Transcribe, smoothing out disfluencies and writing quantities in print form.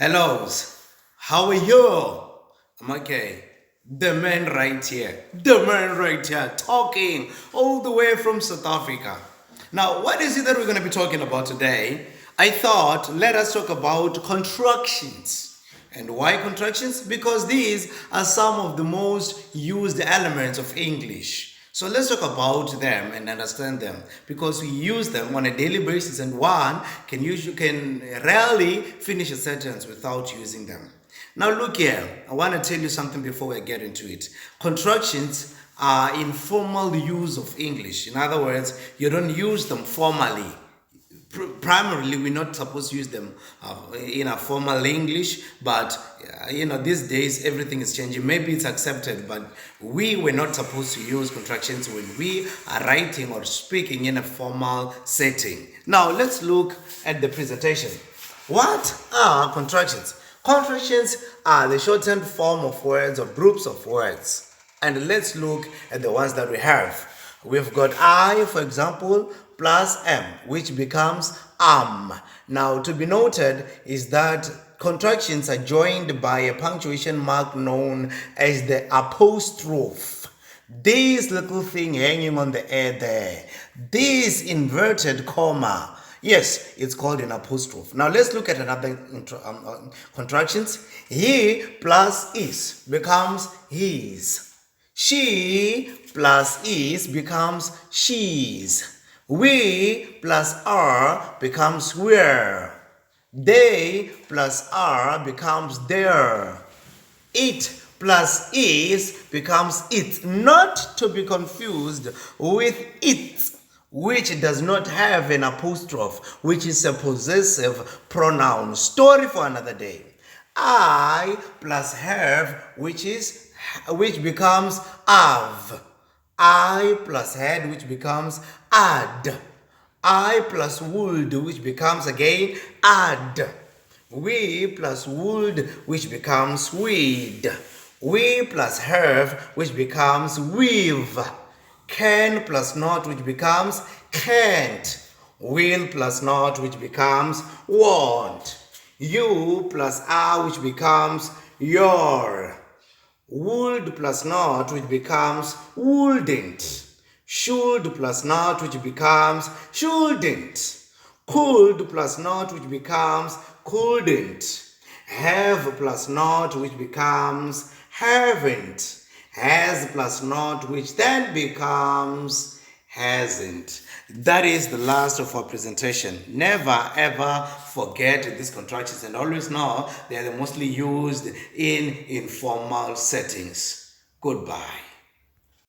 Hellos, how are you? I'm okay. The man right here, talking all the way from South Africa. Now, what is it that we're going to be talking about today? I thought let us talk about contractions. And why contractions? Because these are some of the most used elements of English. So let's talk about them and understand them because we use them on a daily basis, and one can rarely finish a sentence without using them. Now look here, I want to tell you something before we get into it. Contractions are informal use of English. In other words, you don't use them formally. Primarily, we're not supposed to use them in a formal English, but these days everything is changing. Maybe it's accepted, but we were not supposed to use contractions when we are writing or speaking in a formal setting. Now let's look at the presentation. What are contractions? Contractions are the shortened form of words or groups of words. And let's look at the ones that we have. We've got I, for example, plus M, which becomes am. Now, to be noted is that contractions are joined by a punctuation mark known as the apostrophe. This little thing hanging on the air there, this inverted comma, yes, it's called an apostrophe. Now let's look at another contractions. He plus is becomes his. She plus is becomes she's. We plus are becomes we're. They plus are becomes their. It plus is becomes it. Not to be confused with it, which does not have an apostrophe, which is a possessive pronoun. Story for another day. I plus have, which becomes have. I plus had, which becomes add. I plus would, which becomes again add. We plus would, which becomes we'd. We plus have, which becomes we've. Can plus not, which becomes can't. Will plus not, which becomes won't. You plus are, which becomes your. Would plus not, which becomes wouldn't. Should plus not, which becomes shouldn't. Could plus not, which becomes couldn't. Have plus not, which becomes haven't. Has plus not, which then becomes hasn't. That is the last of our presentation. Never ever forget these contractions, and always know they are mostly used in informal settings. Goodbye.